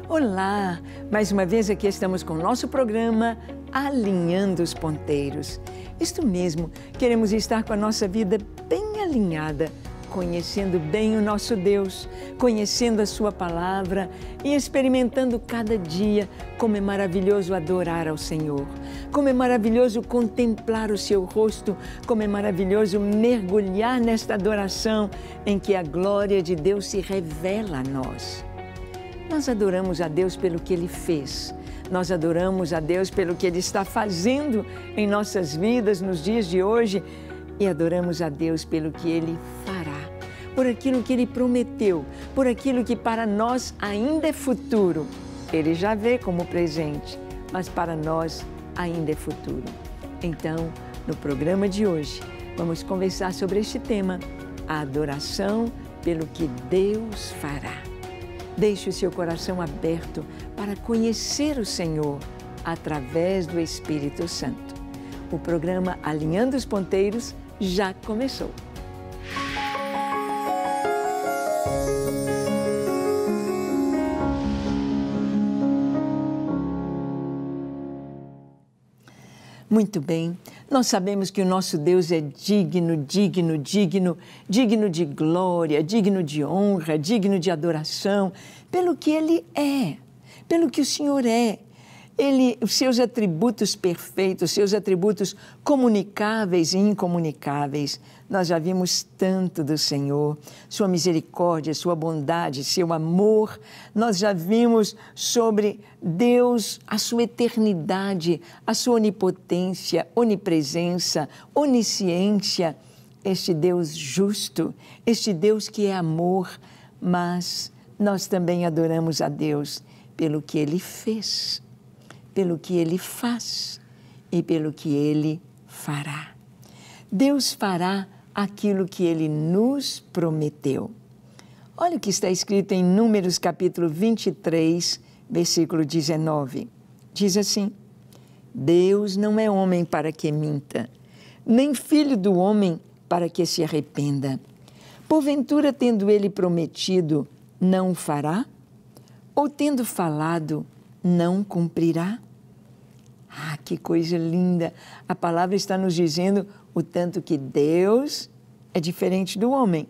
Olá! Mais uma vez aqui estamos com o nosso programa Alinhando os Ponteiros. Isto mesmo, queremos estar com a nossa vida bem alinhada, conhecendo bem o nosso Deus, conhecendo a Sua Palavra e experimentando cada dia como é maravilhoso adorar ao Senhor, como é maravilhoso contemplar o Seu rosto, como é maravilhoso mergulhar nesta adoração em que a glória de Deus se revela a nós. Nós adoramos a Deus pelo que Ele fez. Nós adoramos a Deus pelo que Ele está fazendo em nossas vidas nos dias de hoje e adoramos a Deus pelo que Ele fará, por aquilo que Ele prometeu, por aquilo que para nós ainda é futuro. Ele já vê como presente, mas para nós ainda é futuro. Então, no programa de hoje, vamos conversar sobre este tema, a adoração pelo que Deus fará. Deixe o seu coração aberto para conhecer o Senhor através do Espírito Santo. O programa Alinhando os Ponteiros já começou. Muito bem, nós sabemos que o nosso Deus é digno de glória, digno de honra, digno de adoração, pelo que Ele é, pelo que o Senhor é. Os seus atributos perfeitos, seus atributos comunicáveis e incomunicáveis. Nós já vimos tanto do Senhor, sua misericórdia, sua bondade, seu amor. Nós já vimos sobre Deus, a sua eternidade, a sua onipotência, onipresença, onisciência. Este Deus justo, este Deus que é amor, mas nós também adoramos a Deus pelo que Ele fez, pelo que Ele faz e pelo que Ele fará. Deus fará aquilo que Ele nos prometeu. Olha o que está escrito em Números capítulo 23, versículo 19. Diz assim: Deus não é homem para que minta, nem filho do homem para que se arrependa. Porventura, tendo Ele prometido, não o fará? Ou tendo falado, não cumprirá? Ah, que coisa linda! A palavra está nos dizendo o tanto que Deus é diferente do homem.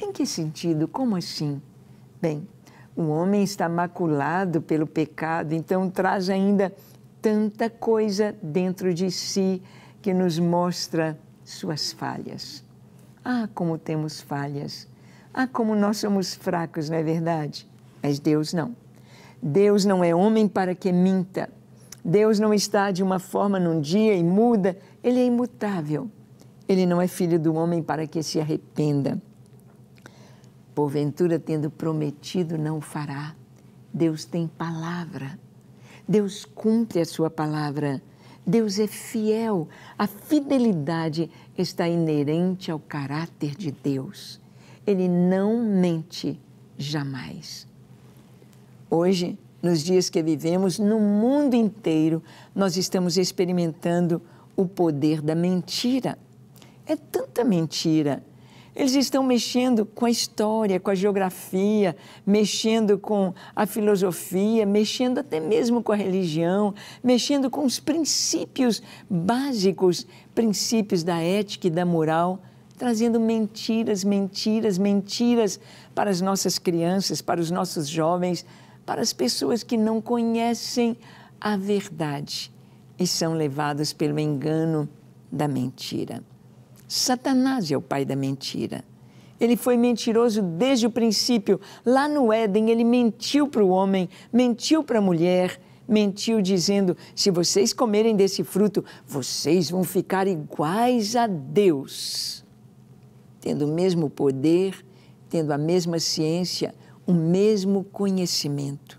Em que sentido? Como assim? Bem, o homem está maculado pelo pecado, então traz ainda tanta coisa dentro de si que nos mostra suas falhas. Ah, como temos falhas! Ah, como nós somos fracos, não é verdade? Mas Deus não. Deus não é homem para que minta. Deus não está de uma forma num dia e muda. Ele é imutável. Ele não é filho do homem para que se arrependa. Porventura, tendo prometido, não o fará. Deus tem palavra. Deus cumpre a sua palavra. Deus é fiel. A fidelidade está inerente ao caráter de Deus. Ele não mente jamais. Hoje, nos dias que vivemos, no mundo inteiro, nós estamos experimentando o poder da mentira. É tanta mentira. Eles estão mexendo com a história, com a geografia, mexendo com a filosofia, mexendo até mesmo com a religião, mexendo com os princípios básicos, princípios da ética e da moral, trazendo mentiras para as nossas crianças, para os nossos jovens, para as pessoas que não conhecem a verdade e são levadas pelo engano da mentira. Satanás é o pai da mentira. Ele foi mentiroso desde o princípio. Lá no Éden, ele mentiu para o homem, mentiu para a mulher, mentiu dizendo, se vocês comerem desse fruto, vocês vão ficar iguais a Deus. Tendo o mesmo poder, tendo a mesma ciência, o mesmo conhecimento.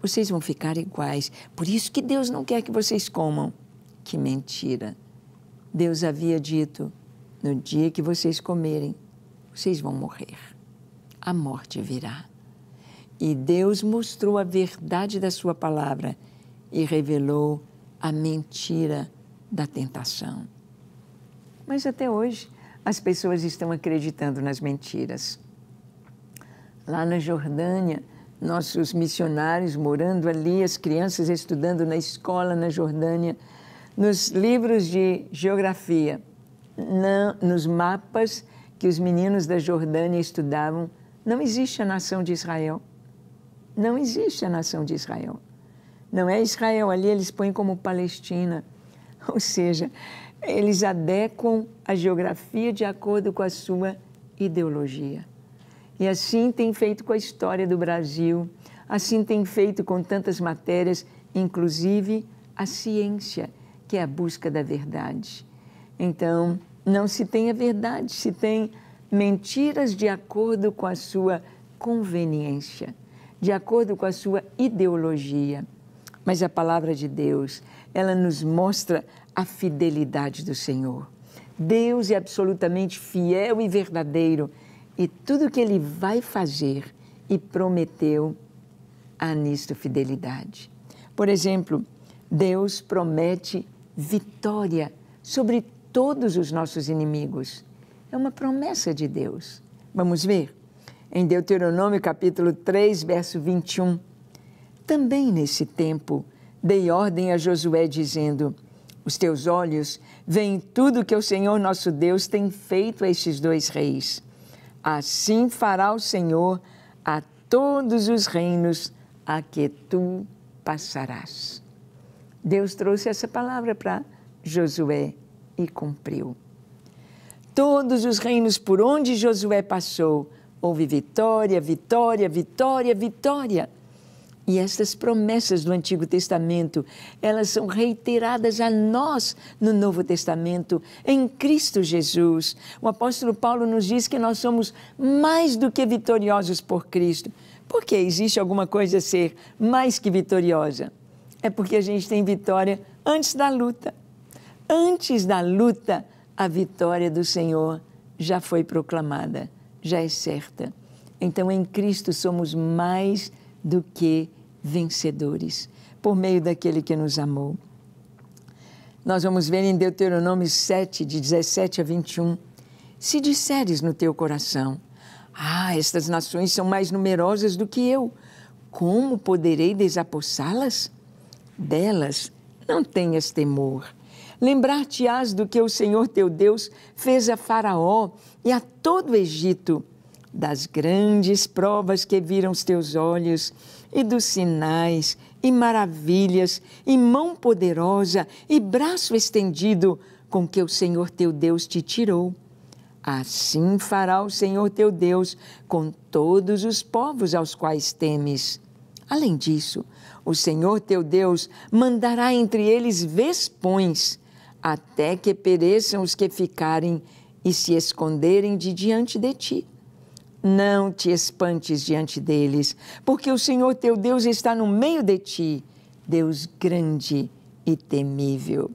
Vocês vão ficar iguais. Por isso que Deus não quer que vocês comam. Que mentira! Deus havia dito, no dia que vocês comerem, vocês vão morrer. A morte virá. E Deus mostrou a verdade da sua palavra e revelou a mentira da tentação. Mas até hoje, as pessoas estão acreditando nas mentiras. Lá na Jordânia, nossos missionários morando ali, as crianças estudando na escola na Jordânia, nos livros de geografia, nos mapas que os meninos da Jordânia estudavam, não existe a nação de Israel. Não existe a nação de Israel. Não é Israel, ali eles põem como Palestina. Ou seja, eles adequam a geografia de acordo com a sua ideologia. E assim tem feito com a história do Brasil, assim tem feito com tantas matérias, inclusive a ciência, que é a busca da verdade. Então, não se tem a verdade, se tem mentiras de acordo com a sua conveniência, de acordo com a sua ideologia. Mas a palavra de Deus, ela nos mostra a fidelidade do Senhor. Deus é absolutamente fiel e verdadeiro, e tudo que Ele vai fazer e prometeu, há nisto fidelidade. Por exemplo, Deus promete vitória sobre todos os nossos inimigos. É uma promessa de Deus. Vamos ver? Em Deuteronômio capítulo 3, verso 21. Também nesse tempo dei ordem a Josué dizendo: os teus olhos veem tudo que o Senhor nosso Deus tem feito a estes dois reis. Assim fará o Senhor a todos os reinos a que tu passarás. Deus trouxe essa palavra para Josué e cumpriu. Todos os reinos por onde Josué passou, houve vitória, vitória, vitória, vitória. E estas promessas do Antigo Testamento, elas são reiteradas a nós no Novo Testamento, em Cristo Jesus. O apóstolo Paulo nos diz que nós somos mais do que vitoriosos por Cristo. Por que existe alguma coisa a ser mais que vitoriosa? É porque a gente tem vitória antes da luta. Antes da luta, a vitória do Senhor já foi proclamada, já é certa. Então, em Cristo somos mais do que vencedores, por meio daquele que nos amou. Nós vamos ver em Deuteronômio 7, de 17 a 21. Se disseres no teu coração: estas nações são mais numerosas do que eu, como poderei desapossá-las? Delas não tenhas temor. Lembrar-te-ás do que o Senhor teu Deus fez a Faraó e a todo o Egito, das grandes provas que viram os teus olhos, e dos sinais, e maravilhas, e mão poderosa, e braço estendido, com que o Senhor teu Deus te tirou. Assim fará o Senhor teu Deus com todos os povos aos quais temes. Além disso, o Senhor teu Deus mandará entre eles vespões, até que pereçam os que ficarem e se esconderem de diante de ti. Não te espantes diante deles, porque o Senhor teu Deus está no meio de ti, Deus grande e temível.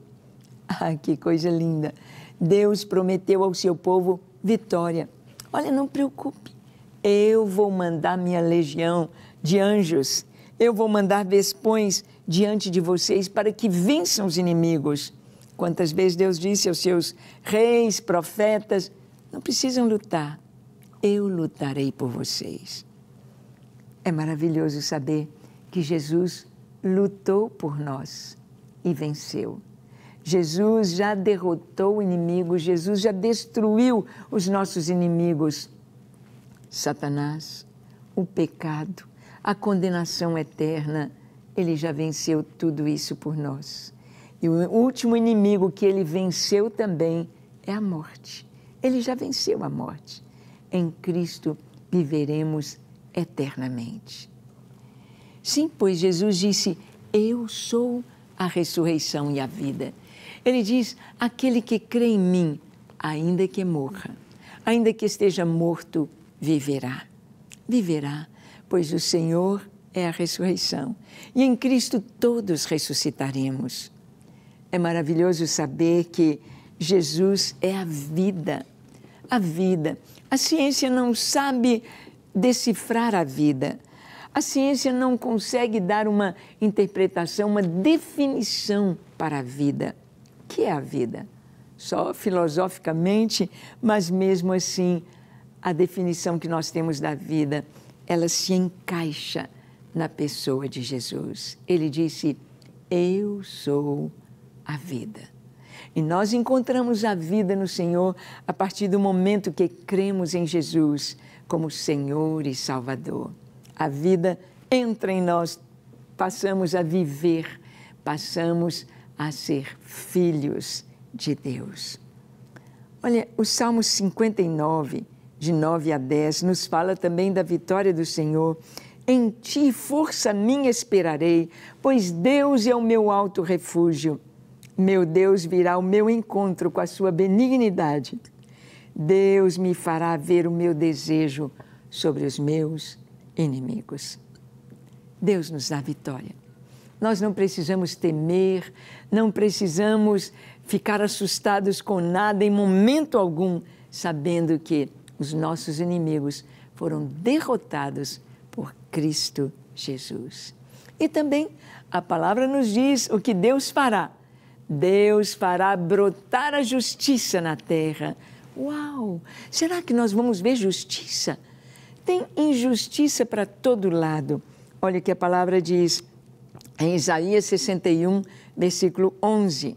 Que coisa linda! Deus prometeu ao seu povo vitória. Olha, não preocupe, eu vou mandar minha legião de anjos, eu vou mandar vespões diante de vocês para que vençam os inimigos. Quantas vezes Deus disse aos seus reis, profetas: não precisam lutar, eu lutarei por vocês. É maravilhoso saber que Jesus lutou por nós e venceu. Jesus já derrotou o inimigo, Jesus já destruiu os nossos inimigos. Satanás, o pecado, a condenação eterna, ele já venceu tudo isso por nós. E o último inimigo que ele venceu também é a morte. Ele já venceu a morte. Em Cristo viveremos eternamente. Sim, pois Jesus disse: eu sou a ressurreição e a vida. Ele diz: aquele que crê em mim, ainda que morra, ainda que esteja morto, viverá. Viverá, pois o Senhor é a ressurreição. E em Cristo todos ressuscitaremos. É maravilhoso saber que Jesus é a vida. A vida. A ciência não sabe decifrar a vida. A ciência não consegue dar uma interpretação, uma definição para a vida. O que é a vida? Só filosoficamente, mas mesmo assim, a definição que nós temos da vida, ela se encaixa na pessoa de Jesus. Ele disse: eu sou a vida. E nós encontramos a vida no Senhor a partir do momento que cremos em Jesus como Senhor e Salvador. A vida entra em nós, passamos a viver, passamos a ser filhos de Deus. Olha, o Salmo 59, de 9 a 10, nos fala também da vitória do Senhor. Em ti, força minha, esperarei, pois Deus é o meu alto refúgio. Meu Deus virá ao meu encontro com a sua benignidade. Deus me fará ver o meu desejo sobre os meus inimigos. Deus nos dá vitória. Nós não precisamos temer, não precisamos ficar assustados com nada em momento algum, sabendo que os nossos inimigos foram derrotados por Cristo Jesus. E também a palavra nos diz o que Deus fará. Deus fará brotar a justiça na terra. Uau! Será que nós vamos ver justiça? Tem injustiça para todo lado. Olha o que a palavra diz em Isaías 61, versículo 11.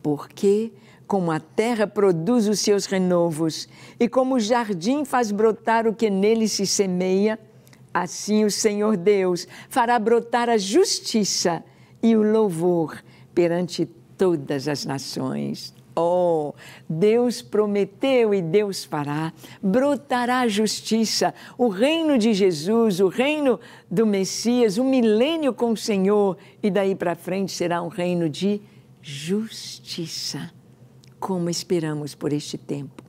Porque como a terra produz os seus renovos e como o jardim faz brotar o que nele se semeia, assim o Senhor Deus fará brotar a justiça e o louvor perante todas as nações. Oh, Deus prometeu e Deus fará. Brotará a justiça, o reino de Jesus, o reino do Messias, o milênio com o Senhor. E daí para frente será um reino de justiça. Como esperamos por este tempo,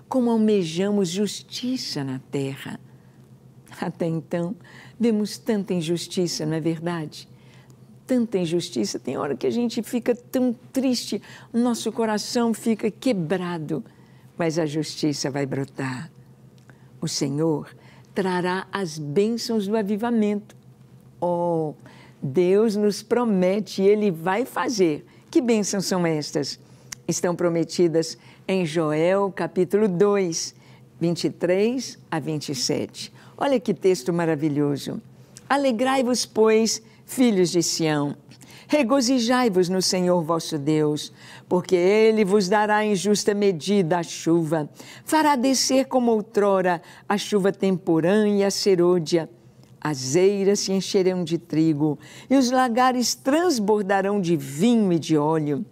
como almejamos justiça na terra. Até então, vemos tanta injustiça, não é verdade? Tanta injustiça, tem hora que a gente fica tão triste, o nosso coração fica quebrado, mas a justiça vai brotar. O Senhor trará as bênçãos do avivamento. Oh, Deus nos promete e Ele vai fazer. Que bênçãos são estas? Estão prometidas em Joel, capítulo 2, 23 a 27. Olha que texto maravilhoso. Alegrai-vos, pois, filhos de Sião, regozijai-vos no Senhor vosso Deus, porque Ele vos dará em justa medida a chuva, fará descer como outrora a chuva temporã e a serôdia. As eiras se encherão de trigo e os lagares transbordarão de vinho e de óleo.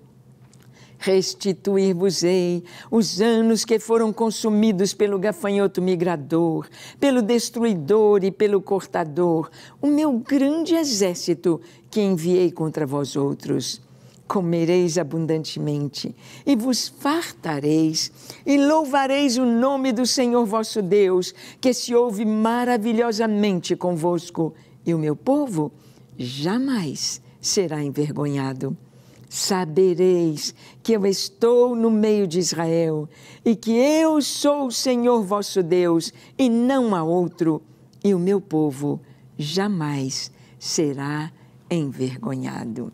Restituir-vos-ei os anos que foram consumidos pelo gafanhoto migrador, pelo destruidor e pelo cortador, o meu grande exército que enviei contra vós outros. Comereis abundantemente e vos fartareis e louvareis o nome do Senhor vosso Deus, que se ouve maravilhosamente convosco, e o meu povo jamais será envergonhado. Sabereis que eu estou no meio de Israel e que eu sou o Senhor vosso Deus e não há outro, e o meu povo jamais será envergonhado.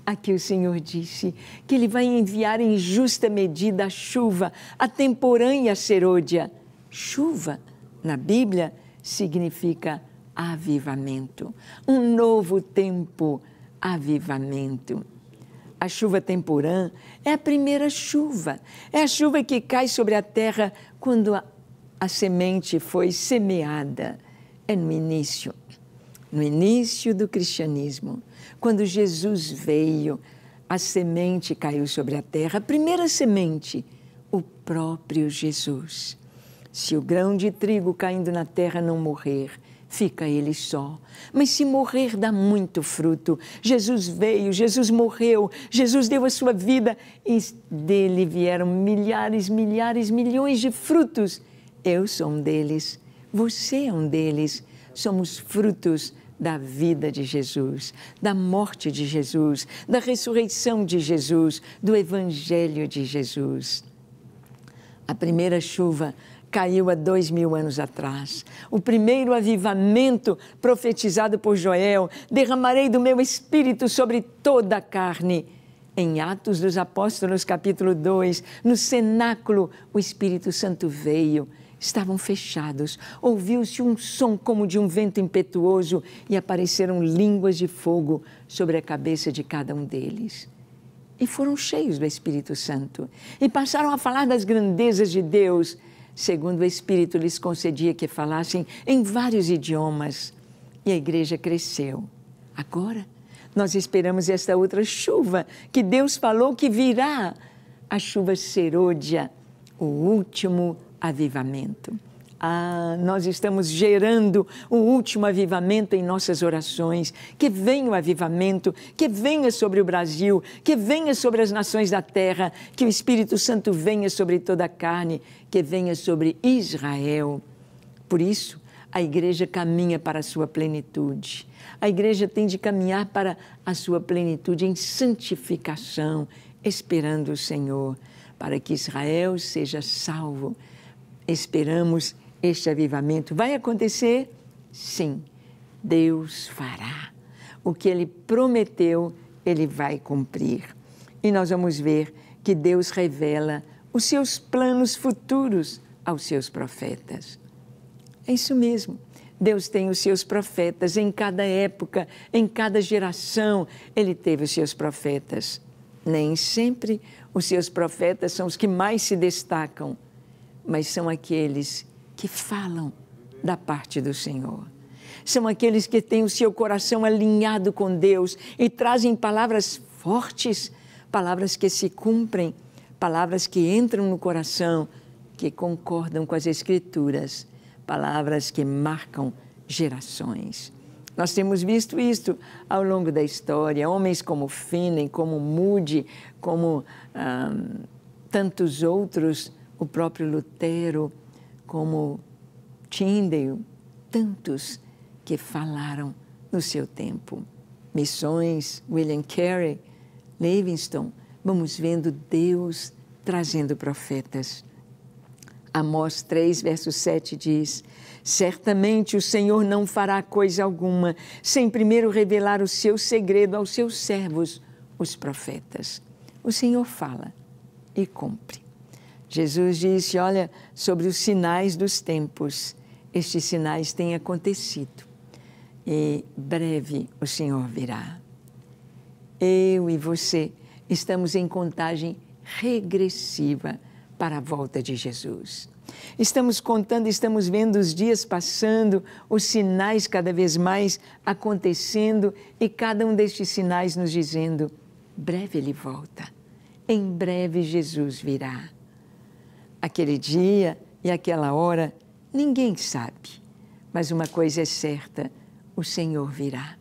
Aqui o Senhor disse que Ele vai enviar em justa medida a chuva, a temporã e a serôdia. Chuva, na Bíblia, significa avivamento, um novo tempo, avivamento. A chuva temporã é a primeira chuva, é a chuva que cai sobre a terra quando a semente foi semeada. É no início do cristianismo, quando Jesus veio, a semente caiu sobre a terra, a primeira semente, o próprio Jesus. Se o grão de trigo caindo na terra não morrer, fica ele só. Mas se morrer, dá muito fruto. Jesus veio, Jesus morreu, Jesus deu a sua vida e dele vieram milhares, milhões de frutos. Eu sou um deles, você é um deles. Somos frutos da vida de Jesus, da morte de Jesus, da ressurreição de Jesus, do Evangelho de Jesus. A primeira chuva caiu há 2000 anos atrás. O primeiro avivamento profetizado por Joel, derramarei do meu espírito sobre toda a carne. Em Atos dos Apóstolos, capítulo 2, no cenáculo, o Espírito Santo veio estavam fechados. Ouviu-se um som como de um vento impetuoso e apareceram línguas de fogo sobre a cabeça de cada um deles. E foram cheios do Espírito Santo e passaram a falar das grandezas de Deus, segundo o Espírito lhes concedia que falassem em vários idiomas. E a igreja cresceu. Agora, nós esperamos esta outra chuva que Deus falou que virá, a chuva serôdia, o último avivamento. Nós estamos gerando o último avivamento em nossas orações. Que venha o avivamento, que venha sobre o Brasil, que venha sobre as nações da terra, que o Espírito Santo venha sobre toda a carne, que venha sobre Israel. Por isso, a igreja caminha para a sua plenitude. A igreja tem de caminhar para a sua plenitude em santificação, esperando o Senhor, para que Israel seja salvo. Esperamos este avivamento. Vai acontecer? Sim, Deus fará. O que Ele prometeu, Ele vai cumprir. E nós vamos ver que Deus revela os seus planos futuros aos seus profetas. É isso mesmo. Deus tem os seus profetas em cada época, em cada geração, Ele teve os seus profetas. Nem sempre os seus profetas são os que mais se destacam, mas são aqueles que falam da parte do Senhor. São aqueles que têm o seu coração alinhado com Deus e trazem palavras fortes, palavras que se cumprem, palavras que entram no coração, que concordam com as Escrituras, palavras que marcam gerações. Nós temos visto isto ao longo da história, homens como Finney, como Moody, como tantos outros, o próprio Lutero, como Tyndale, tantos que falaram no seu tempo. Missões, William Carey, Livingstone, vamos vendo Deus trazendo profetas. Amós 3, verso 7 diz: certamente o Senhor não fará coisa alguma sem primeiro revelar o seu segredo aos seus servos, os profetas. O Senhor fala e cumpre. Jesus disse, olha, sobre os sinais dos tempos, estes sinais têm acontecido e breve o Senhor virá. Eu e você estamos em contagem regressiva para a volta de Jesus. Estamos contando, estamos vendo os dias passando, os sinais cada vez mais acontecendo e cada um destes sinais nos dizendo, breve Ele volta, em breve Jesus virá. Aquele dia e aquela hora, ninguém sabe, mas uma coisa é certa, o Senhor virá.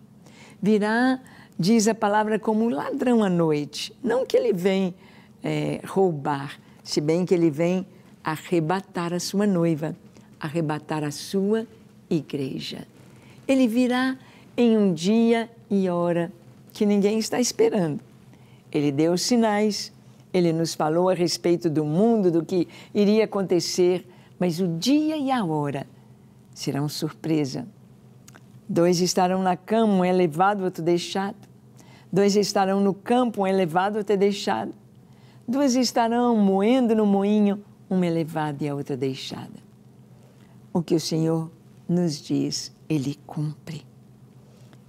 Virá, diz a palavra, como um ladrão à noite, não que Ele vem roubar, se bem que Ele vem arrebatar a sua noiva, arrebatar a sua igreja. Ele virá em um dia e hora que ninguém está esperando. Ele deu os sinais, Ele nos falou a respeito do mundo, do que iria acontecer, mas o dia e a hora serão surpresa. 2 estarão na cama, um é levado, outro deixado. 2 estarão no campo, um é levado, outro é deixado. 2 estarão moendo no moinho, uma é levada e a outra deixada. O que o Senhor nos diz, Ele cumpre.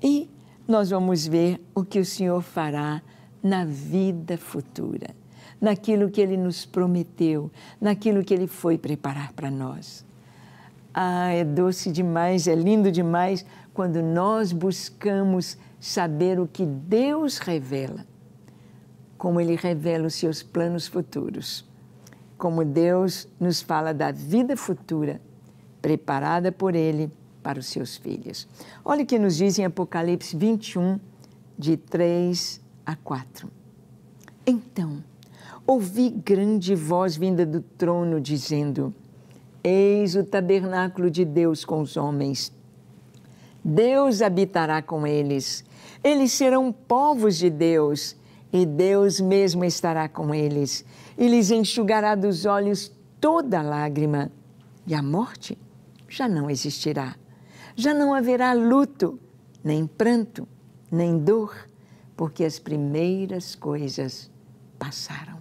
E nós vamos ver o que o Senhor fará na vida futura, naquilo que Ele nos prometeu, naquilo que Ele foi preparar para nós. É doce demais, é lindo demais quando nós buscamos saber o que Deus revela, como Ele revela os seus planos futuros, como Deus nos fala da vida futura, preparada por Ele para os seus filhos. Olha o que nos diz em Apocalipse 21, de 3 a 4. Então, ouvi grande voz vinda do trono, dizendo, eis o tabernáculo de Deus com os homens. Deus habitará com eles. Eles serão povos de Deus, e Deus mesmo estará com eles, e lhes enxugará dos olhos toda lágrima, e a morte já não existirá. Já não haverá luto, nem pranto, nem dor, porque as primeiras coisas passaram.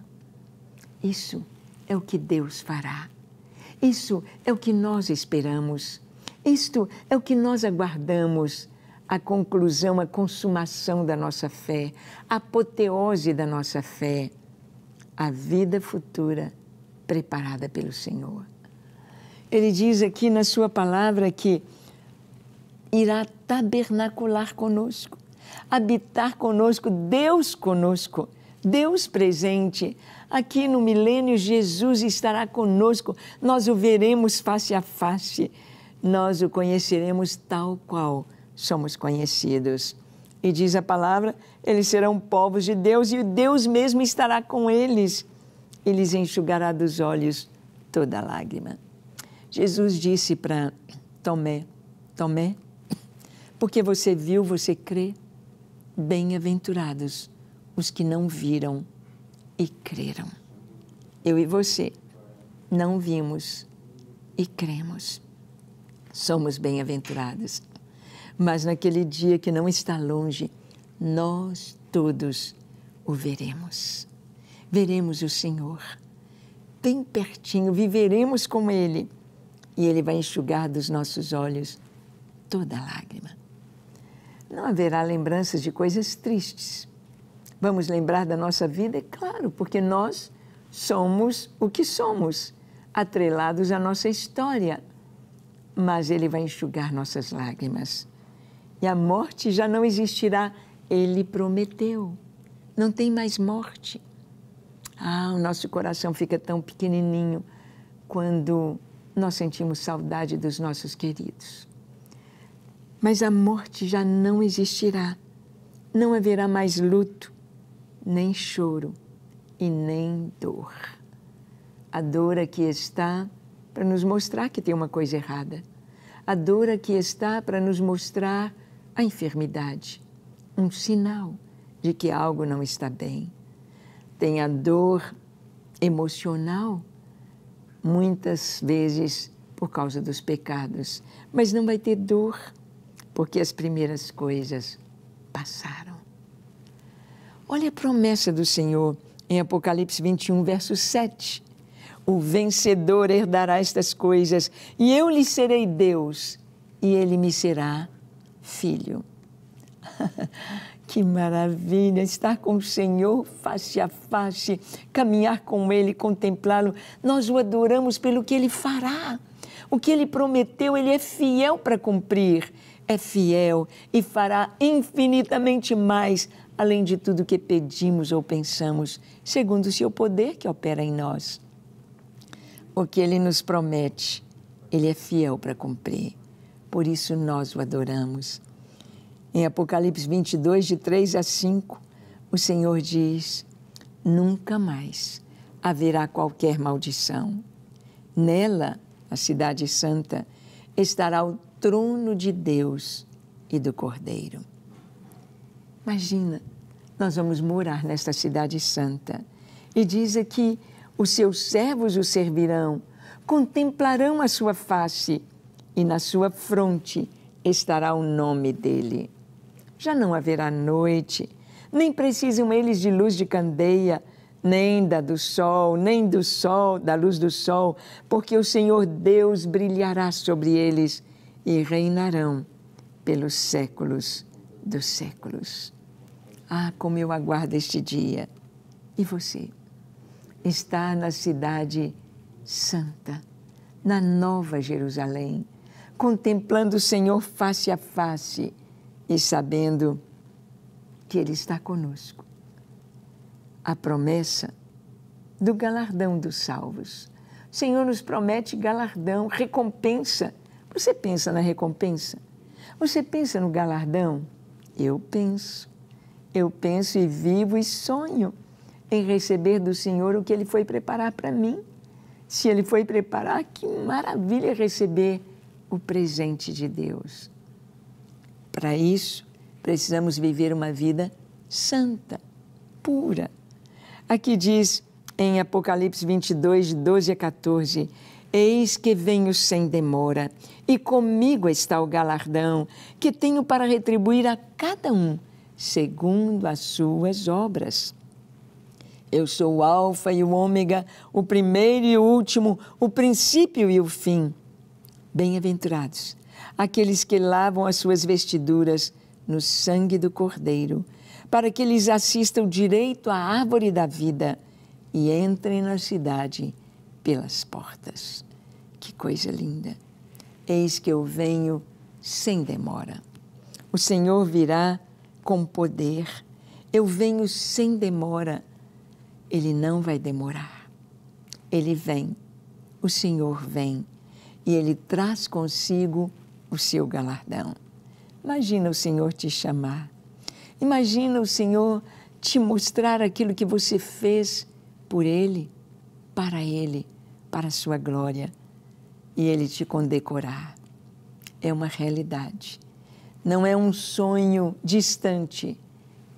Isso é o que Deus fará. Isso é o que nós esperamos. Isto é o que nós aguardamos. A conclusão, a consumação da nossa fé, a apoteose da nossa fé, a vida futura preparada pelo Senhor. Ele diz aqui na sua palavra que irá tabernacular conosco, habitar conosco, Deus presente. Aqui no milênio, Jesus estará conosco, nós o veremos face a face, nós o conheceremos tal qual somos conhecidos. E diz a palavra, eles serão povos de Deus e Deus mesmo estará com eles e lhes enxugará dos olhos toda lágrima. Jesus disse para Tomé, Tomé, porque você viu, você crê, bem-aventurados os que não viram e creram. Eu e você não vimos e cremos. Somos bem-aventurados. Mas naquele dia que não está longe, nós todos o veremos. Veremos o Senhor bem pertinho, viveremos com Ele. E Ele vai enxugar dos nossos olhos toda lágrima. Não haverá lembranças de coisas tristes. Vamos lembrar da nossa vida? É claro, porque nós somos o que somos, atrelados à nossa história. Mas Ele vai enxugar nossas lágrimas. E a morte já não existirá. Ele prometeu. Não tem mais morte. O nosso coração fica tão pequenininho quando nós sentimos saudade dos nossos queridos. Mas a morte já não existirá. Não haverá mais luto, nem choro e nem dor. A dor aqui está para nos mostrar que tem uma coisa errada. A dor aqui está para nos mostrar a enfermidade, um sinal de que algo não está bem. Tem a dor emocional, muitas vezes por causa dos pecados, mas não vai ter dor, porque as primeiras coisas passaram. Olha a promessa do Senhor em Apocalipse 21, verso 7. O vencedor herdará estas coisas, e eu lhe serei Deus, e ele me será filho. Que maravilha estar com o Senhor face a face, caminhar com Ele, contemplá-lo. Nós o adoramos pelo que Ele fará. O que Ele prometeu, Ele é fiel para cumprir. É fiel e fará infinitamente mais, além de tudo que pedimos ou pensamos, segundo o seu poder que opera em nós. O que Ele nos promete, Ele é fiel para cumprir. Por isso nós o adoramos. Em Apocalipse 22, de 3 a 5, o Senhor diz, nunca mais haverá qualquer maldição. Nela, a cidade santa, estará o trono de Deus e do Cordeiro. Imagina, nós vamos morar nesta cidade santa. E diz aqui, os seus servos o servirão, contemplarão a sua face e na sua fronte estará o nome dele. Já não haverá noite, nem precisam eles de luz de candeia, nem da luz do sol, porque o Senhor Deus brilhará sobre eles e reinarão pelos séculos dos séculos. Como eu aguardo este dia. E você? Está na cidade santa, na Nova Jerusalém, contemplando o Senhor face a face, e sabendo que Ele está conosco. A promessa do galardão dos salvos. O Senhor nos promete galardão, recompensa. Você pensa na recompensa? Você pensa no galardão? Eu penso e vivo e sonho em receber do Senhor o que Ele foi preparar para mim. Se Ele foi preparar, que maravilha receber o presente de Deus. Para isso, precisamos viver uma vida santa, pura. Aqui diz em Apocalipse 22, de 12 a 14, eis que venho sem demora, e comigo está o galardão, que tenho para retribuir a cada um, segundo as suas obras. Eu sou o Alfa e o Ômega, o primeiro e o último, o princípio e o fim. Bem-aventurados aqueles que lavam as suas vestiduras no sangue do Cordeiro, para que lhes assista o direito à árvore da vida e entrem na cidade pelas portas. Que coisa linda! Eis que eu venho sem demora. O Senhor virá com poder. Eu venho sem demora. Ele não vai demorar. Ele vem, o Senhor vem, e Ele traz consigo o seu galardão. Imagina o Senhor te chamar. Imagina o Senhor te mostrar aquilo que você fez por Ele, para a sua glória, e Ele te condecorar. É uma realidade. Não é um sonho distante,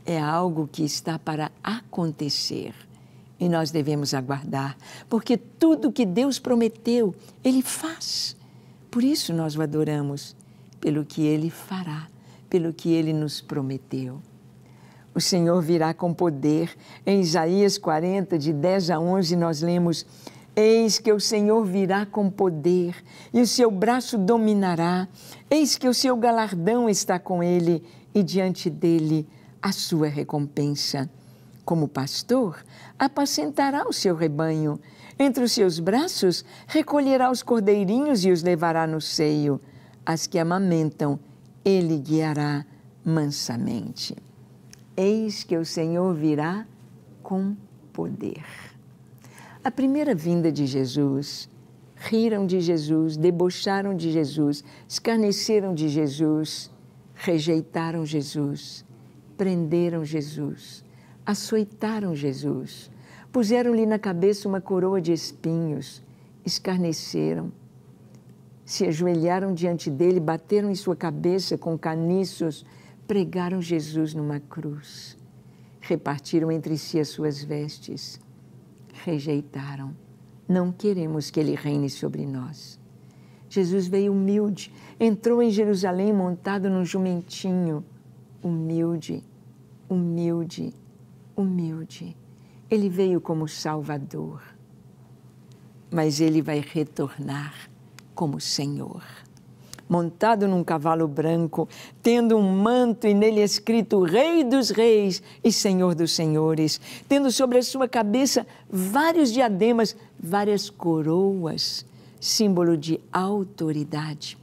é algo que está para acontecer. E nós devemos aguardar, porque tudo que Deus prometeu, Ele faz. Por isso nós o adoramos, pelo que Ele fará, pelo que Ele nos prometeu. O Senhor virá com poder. Em Isaías 40, de 10 a 11, nós lemos: Eis que o Senhor virá com poder, e o seu braço dominará. Eis que o seu galardão está com ele, e diante dele a sua recompensa. Como pastor, apacentará o seu rebanho. Entre os seus braços, recolherá os cordeirinhos e os levará no seio. As que amamentam, ele guiará mansamente. Eis que o Senhor virá com poder. A primeira vinda de Jesus, riram de Jesus, debocharam de Jesus, escarneceram de Jesus, rejeitaram Jesus, prenderam Jesus, açoitaram Jesus, puseram-lhe na cabeça uma coroa de espinhos, escarneceram, se ajoelharam diante dele, bateram em sua cabeça com caniços, pregaram Jesus numa cruz, repartiram entre si as suas vestes, rejeitaram. Não queremos que Ele reine sobre nós. Jesus veio humilde, entrou em Jerusalém montado num jumentinho, humilde, humilde, humilde. Ele veio como Salvador, mas Ele vai retornar como Senhor. Montado num cavalo branco, tendo um manto e nele escrito Rei dos Reis e Senhor dos Senhores, tendo sobre a sua cabeça vários diademas, várias coroas, símbolo de autoridade.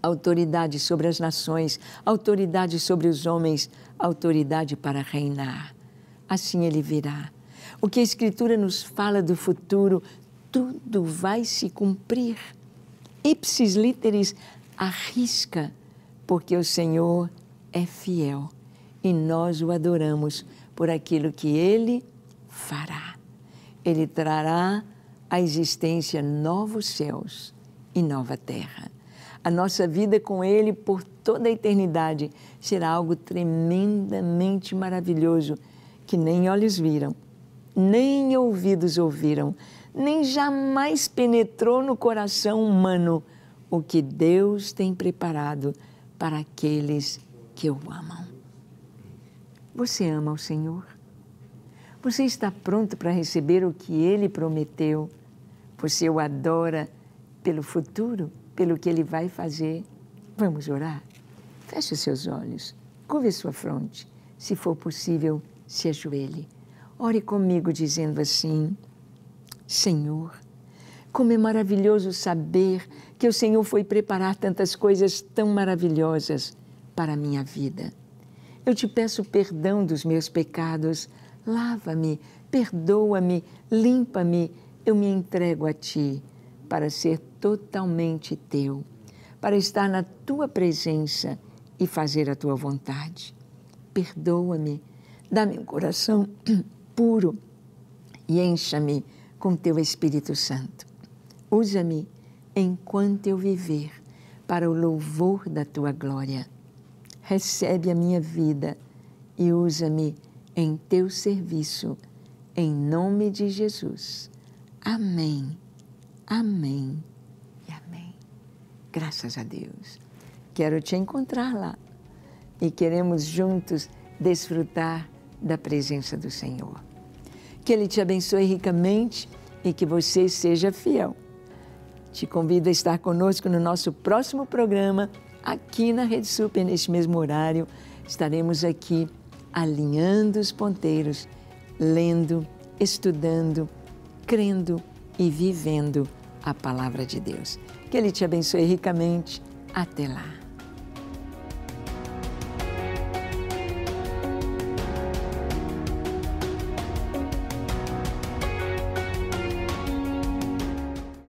Autoridade sobre as nações, autoridade sobre os homens, autoridade para reinar. Assim Ele virá. O que a Escritura nos fala do futuro, tudo vai se cumprir. Ipsis literis, arrisca, porque o Senhor é fiel e nós o adoramos por aquilo que Ele fará. Ele trará à existência novos céus e nova terra. A nossa vida com Ele por toda a eternidade será algo tremendamente maravilhoso que nem olhos viram, nem ouvidos ouviram, nem jamais penetrou no coração humano o que Deus tem preparado para aqueles que o amam. Você ama o Senhor? Você está pronto para receber o que Ele prometeu? Você o adora pelo futuro, pelo que Ele vai fazer? Vamos orar? Feche os seus olhos, curve a sua fronte. Se for possível, se ajoelhe. Ore comigo dizendo assim: Senhor, como é maravilhoso saber que o Senhor foi preparar tantas coisas tão maravilhosas para a minha vida. Eu te peço perdão dos meus pecados, lava-me, perdoa-me, limpa-me, eu me entrego a Ti para ser totalmente Teu, para estar na Tua presença e fazer a Tua vontade. Perdoa-me, dá-me um coração puro e encha-me com Teu Espírito Santo. Usa-me enquanto eu viver para o louvor da Tua glória. Recebe a minha vida e usa-me em Teu serviço, em nome de Jesus. Amém, amém e amém. Graças a Deus. Quero te encontrar lá e queremos juntos desfrutar da presença do Senhor. Que Ele te abençoe ricamente e que você seja fiel. Te convido a estar conosco no nosso próximo programa, aqui na Rede Super, neste mesmo horário. Estaremos aqui alinhando os ponteiros, lendo, estudando, crendo e vivendo a Palavra de Deus. Que Ele te abençoe ricamente. Até lá.